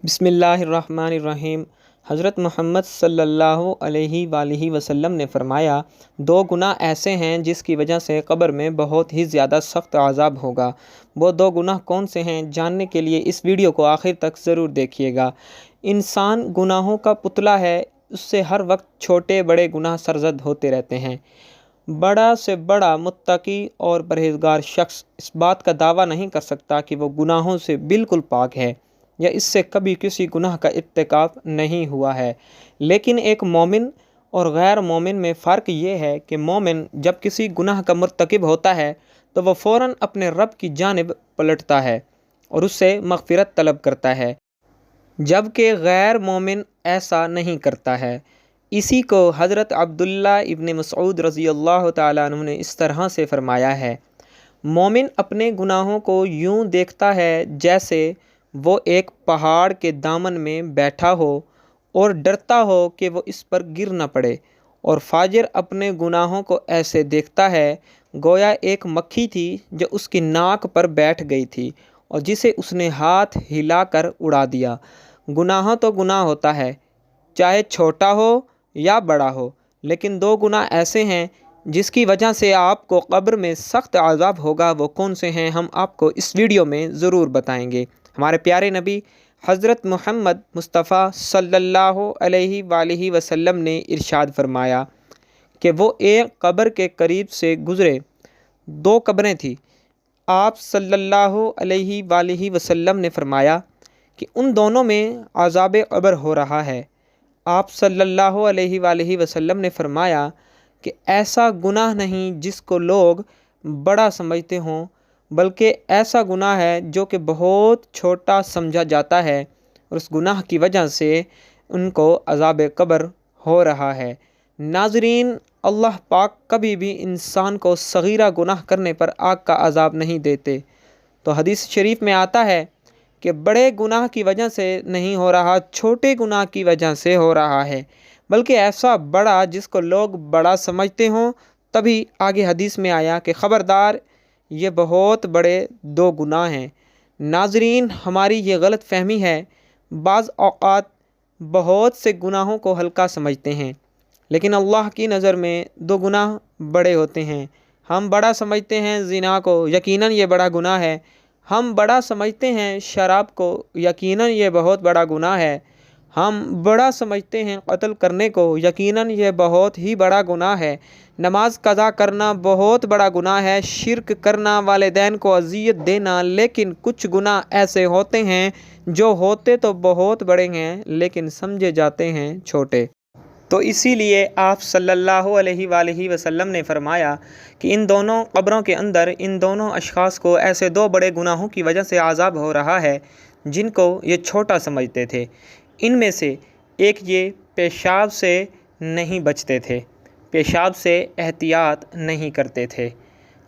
बिस्मिल्लाहिर्रहमानिर्रहीम। हज़रत मोहम्मद सल्लल्लाहु अलैहि वालैहि वसल्लम ने फ़रमाया, दो गुनाह ऐसे हैं जिसकी वजह से क़ब्र में बहुत ही ज़्यादा सख्त अज़ाब होगा। वो दो गुनाह कौन से हैं, जानने के लिए इस वीडियो को आखिर तक ज़रूर देखिएगा। इंसान गुनाहों का पुतला है, उससे हर वक्त छोटे बड़े गुनाह सरज़द होते रहते हैं। बड़ा से बड़ा मुत्तकी और परहेज़गार शख्स इस बात का दावा नहीं कर सकता कि वो गुनाहों से बिल्कुल पाक है या इससे कभी किसी गुनाह का इर्तिकाब नहीं हुआ है। लेकिन एक मोमिन और गैर मोमिन में फ़र्क ये है कि मोमिन जब किसी गुनाह का मुर्तकिब होता है तो वह फ़ौरन अपने रब की जानिब पलटता है और उससे मग़फ़िरत तलब करता है, जबकि गैर मोमिन ऐसा नहीं करता है। इसी को हज़रत अब्दुल्ला इब्न मसऊद रज़ियल्लाहु ताला अन्हु ने इस तरह से फ़रमाया है, मोमिन अपने गुनाहों को यूँ देखता है जैसे वो एक पहाड़ के दामन में बैठा हो और डरता हो कि वो इस पर गिर न पड़े, और फाजिर अपने गुनाहों को ऐसे देखता है गोया एक मक्खी थी जो उसकी नाक पर बैठ गई थी और जिसे उसने हाथ हिलाकर उड़ा दिया। गुनाह तो गुनाह होता है, चाहे छोटा हो या बड़ा हो, लेकिन दो गुनाह ऐसे हैं जिसकी वजह से आपको क़ब्र में सख्त अज़ाब होगा। वो कौन से हैं, हम आपको इस वीडियो में ज़रूर बताएंगे। हमारे प्यारे नबी हज़रत मोहम्मद मुस्तफ़ा सल्लल्लाहु अलैहि वालैहि वसल्लम ने इरशाद फरमाया कि वो एक कब्र के करीब से गुज़रे। दो कब्रें थीं। आप सल्लल्लाहु अलैहि वालैहि वसल्लम ने फरमाया कि उन दोनों में अज़ाब क़ब्र हो रहा है। आप सल्लल्लाहु अलैहि वालैहि वसल्लम ने फरमाया कि ऐसा गुनाह नहीं जिसको लोग बड़ा समझते हों, बल्कि ऐसा गुनाह है जो कि बहुत छोटा समझा जाता है और उस गुनाह की वजह से उनको अज़ाब क़ब्र हो रहा है। नाज़रीन, अल्लाह पाक कभी भी इंसान को सगीरा गुनाह करने पर आग का अज़ाब नहीं देते। तो हदीस शरीफ में आता है कि बड़े गुनाह की वजह से नहीं हो रहा, छोटे गुनाह की वजह से हो रहा है, बल्कि ऐसा बड़ा जिसको लोग बड़ा समझते हों। तभी आगे हदीस में आया कि ख़बरदार, ये बहुत बड़े दो गुनाह हैं। नाज़रीन, हमारी ये गलत फ़हमी है, बाज़ औक़ात बहुत से गुनाहों को हल्का समझते हैं, लेकिन अल्लाह की नज़र में दो गुनाह बड़े होते हैं। हम बड़ा समझते हैं ज़िना को, यकीनन ये बड़ा गुनाह है। हम बड़ा समझते हैं शराब को, यकीनन ये बहुत बड़ा गुनाह है। हम बड़ा समझते हैं कत्ल करने को, यकीनन ये बहुत ही बड़ा गुनाह है। नमाज कज़ा करना बहुत बड़ा गुनाह है। शिरक करना, वालिदैन को अज़ियत देना, लेकिन कुछ गुनाह ऐसे होते हैं जो होते तो बहुत बड़े हैं लेकिन समझे जाते हैं छोटे। तो इसीलिए आप सल्लल्लाहु अलैहि वालैहि वसल्लम ने फरमाया कि इन दोनों क़ब्रों के अंदर इन दोनों अशख़ास को ऐसे दो बड़े गुनाहों की वजह से अज़ाब हो रहा है जिनको ये छोटा समझते थे। इनमें से एक ये पेशाब से नहीं बचते थे, पेशाब से एहतियात नहीं करते थे।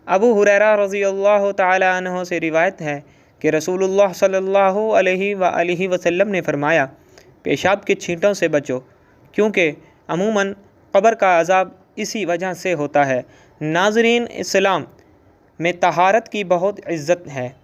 अबू हुरैरा रज़ियल्लाहु ताला अन्हु से रिवायत है कि रसूलुल्लाह सल्लल्लाहु अलैहि वसल्लम ने फरमाया, पेशाब के छींटों से बचो, क्योंकि अमूमन क़ब्र का अज़ाब इसी वजह से होता है। नाज़रीन, इस्लाम में तहारत की बहुत इज़्ज़त है।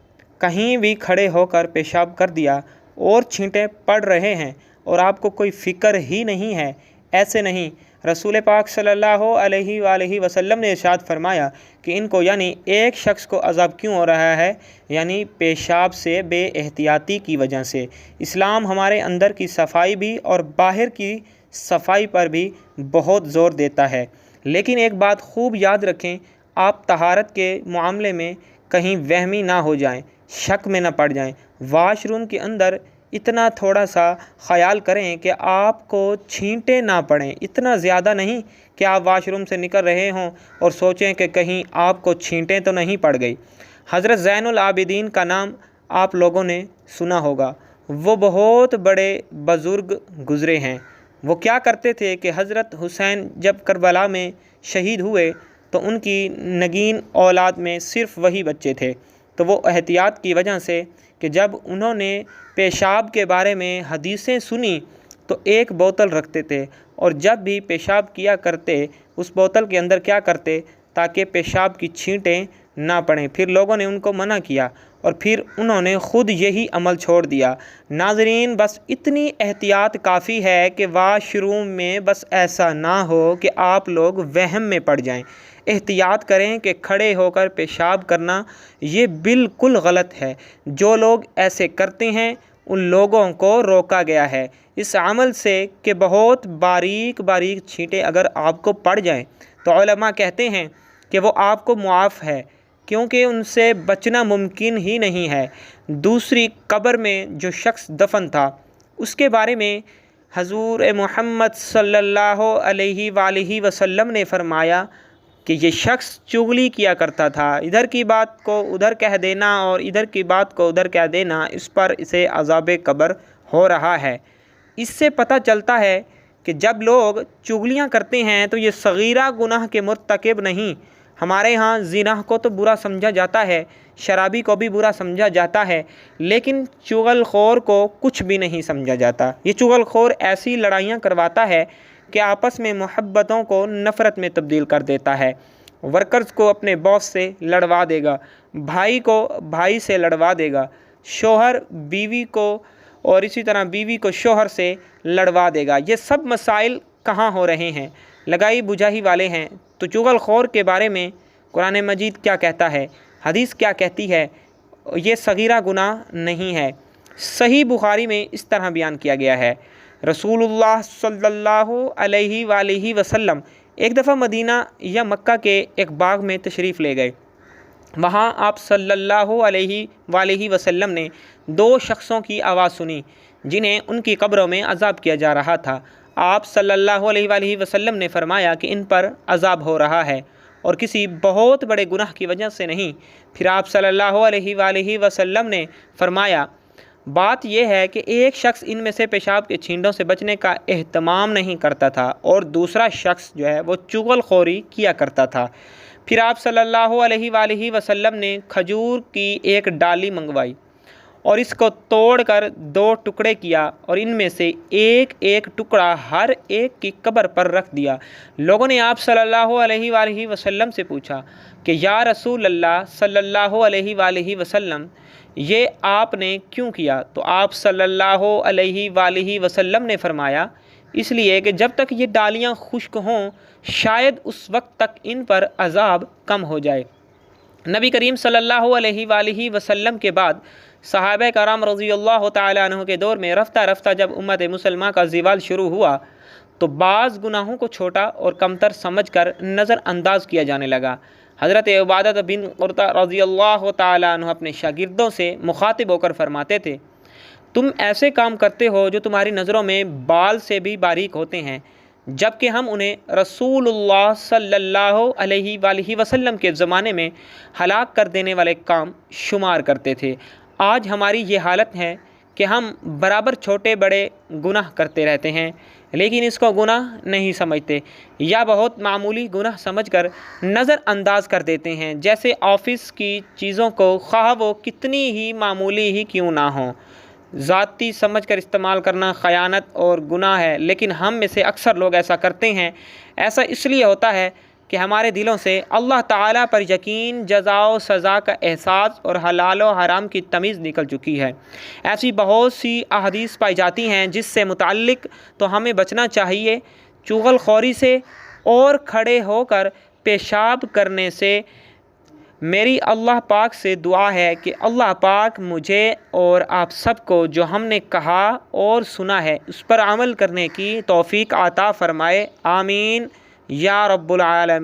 कहीं भी खड़े होकर पेशाब कर दिया और छींटे पड़ रहे हैं और आपको कोई फ़िक्र ही नहीं है, ऐसे नहीं। रसूल पाक सल्लल्लाहु अलैहि वसल्लम ने इरशाद फरमाया कि इनको यानी एक शख्स को अज़ाब क्यों हो रहा है, यानी पेशाब से बेएहतियाती की वजह से। इस्लाम हमारे अंदर की सफाई भी और बाहर की सफाई पर भी बहुत ज़ोर देता है। लेकिन एक बात खूब याद रखें, आप तहारत के मामले में कहीं वहमी ना हो जाएं, शक में ना पड़ जाएं। वाशरूम के अंदर इतना थोड़ा सा ख़याल करें कि आपको छींटे ना पड़ें, इतना ज़्यादा नहीं कि आप वाशरूम से निकल रहे हों और सोचें कि कहीं आपको छींटें तो नहीं पड़ गई। हज़रत ज़ैनुल आबिदीन का नाम आप लोगों ने सुना होगा। वो बहुत बड़े बुज़ुर्ग गुज़रे हैं। वो क्या करते थे कि हज़रत हुसैन जब करबला में शहीद हुए तो उनकी नगीन औलाद में सिर्फ़ वही बच्चे थे। तो वो एहतियात की वजह से कि जब उन्होंने पेशाब के बारे में हदीसें सुनी तो एक बोतल रखते थे और जब भी पेशाब किया करते उस बोतल के अंदर क्या करते ताकि पेशाब की छींटें ना पड़ें। फिर लोगों ने उनको मना किया اور پھر انہوں نے خود یہی عمل چھوڑ دیا۔ ناظرین، بس اتنی احتیاط کافی ہے کہ واش روم میں بس ایسا نہ ہو کہ آپ لوگ وہم میں پڑ جائیں۔ احتیاط کریں کہ کھڑے ہو کر پیشاب کرنا یہ بالکل غلط ہے۔ جو لوگ ایسے کرتے ہیں ان لوگوں کو روکا گیا ہے اس عمل سے کہ بہت باریک باریک چھینٹیں اگر آپ کو پڑ جائیں تو علماء کہتے ہیں کہ وہ آپ کو معاف ہے، کیونکہ ان سے بچنا ممکن ہی نہیں ہے۔ دوسری قبر میں جو شخص دفن تھا اس کے بارے میں حضور محمد صلی اللہ علیہ وآلہ وسلم نے فرمایا کہ یہ شخص چغلی کیا کرتا تھا، ادھر کی بات کو ادھر کہہ دینا اور ادھر کی بات کو ادھر کہہ دینا، اس پر اسے عذاب قبر ہو رہا ہے۔ اس سے پتہ چلتا ہے کہ جب لوگ چغلیاں کرتے ہیں تو یہ صغیرہ گناہ کے مرتکب نہیں۔ ہمارے ہاں زنا کو تو برا سمجھا جاتا ہے، شرابی کو بھی برا سمجھا جاتا ہے، لیکن چغل خور کو کچھ بھی نہیں سمجھا جاتا۔ یہ چغل خور ایسی لڑائیاں کرواتا ہے کہ آپس میں محبتوں کو نفرت میں تبدیل کر دیتا ہے۔ ورکرز کو اپنے باس سے لڑوا دے گا، بھائی کو بھائی سے لڑوا دے گا، شوہر بیوی کو اور اسی طرح بیوی کو شوہر سے لڑوا دے گا۔ یہ سب مسائل کہاں ہو رہے ہیں؟ لگائی بجھائی والے ہیں۔ تو چغل خور کے بارے میں قرآن مجید کیا کہتا ہے، حدیث کیا کہتی ہے؟ یہ صغیرہ گناہ نہیں ہے۔ صحیح بخاری میں اس طرح بیان کیا گیا ہے، رسول اللہ صلی اللہ علیہ وآلہ وسلم ایک دفعہ مدینہ یا مکہ کے ایک باغ میں تشریف لے گئے۔ وہاں آپ صلی اللہ علیہ وآلہ وسلم نے دو شخصوں کی آواز سنی جنہیں ان کی قبروں میں عذاب کیا جا رہا تھا۔ آپ صلی اللہ علیہ وآلہ وسلم نے فرمایا کہ ان پر عذاب ہو رہا ہے اور کسی بہت بڑے گناہ کی وجہ سے نہیں۔ پھر آپ صلی اللہ علیہ وآلہ وسلم نے فرمایا بات یہ ہے کہ ایک شخص ان میں سے پیشاب کے چھینٹوں سے بچنے کا اہتمام نہیں کرتا تھا اور دوسرا شخص جو ہے وہ چغل خوری کیا کرتا تھا۔ پھر آپ صلی اللہ علیہ وآلہ وسلم نے کھجور کی ایک ڈالی منگوائی اور اس کو توڑ کر دو ٹکڑے کیا اور ان میں سے ایک ایک ٹکڑا ہر ایک کی قبر پر رکھ دیا۔ لوگوں نے آپ صلی اللہ علیہ وآلہ وسلم سے پوچھا کہ یا رسول اللہ صلی اللہ علیہ وآلہ وسلم یہ آپ نے کیوں کیا؟ تو آپ صلی اللہ علیہ وآلہ وسلم نے فرمایا اس لیے کہ جب تک یہ ڈالیاں خشک ہوں شاید اس وقت تک ان پر عذاب کم ہو جائے۔ نبی کریم صلی اللہ علیہ وآلہ وسلم کے بعد صحابہ کرام رضی اللہ تعالیٰ عنہ کے دور میں رفتہ رفتہ جب امت مسلمہ کا زوال شروع ہوا تو بعض گناہوں کو چھوٹا اور کمتر سمجھ کر نظر انداز کیا جانے لگا۔ حضرت عبادہ بن قرطہ رضی اللہ تعالیٰ عنہ اپنے شاگردوں سے مخاطب ہو کر فرماتے تھے تم ایسے کام کرتے ہو جو تمہاری نظروں میں بال سے بھی باریک ہوتے ہیں، جبکہ ہم انہیں رسول اللہ صلی اللہ علیہ وآلہ وسلم کے زمانے میں ہلاک کر دینے والے کام شمار کرتے تھے۔ آج ہماری یہ حالت ہے کہ ہم برابر چھوٹے بڑے گناہ کرتے رہتے ہیں لیکن اس کو گناہ نہیں سمجھتے یا بہت معمولی گناہ سمجھ کر نظر انداز کر دیتے ہیں، جیسے آفس کی چیزوں کو خواہ وہ کتنی ہی معمولی ہی کیوں نہ ہوں ذاتی سمجھ کر استعمال کرنا خیانت اور گناہ ہے، لیکن ہم میں سے اکثر لوگ ایسا کرتے ہیں۔ ایسا اس لیے ہوتا ہے کہ ہمارے دلوں سے اللہ تعالیٰ پر یقین، جزا و سزا کا احساس اور حلال و حرام کی تمیز نکل چکی ہے۔ ایسی بہت سی احادیث پائی جاتی ہیں جس سے متعلق تو ہمیں بچنا چاہیے، چغل خوری سے اور کھڑے ہو کر پیشاب کرنے سے۔ میری اللہ پاک سے دعا ہے کہ اللہ پاک مجھے اور آپ سب کو جو ہم نے کہا اور سنا ہے اس پر عمل کرنے کی توفیق عطا فرمائے، آمین یا رب العالمین۔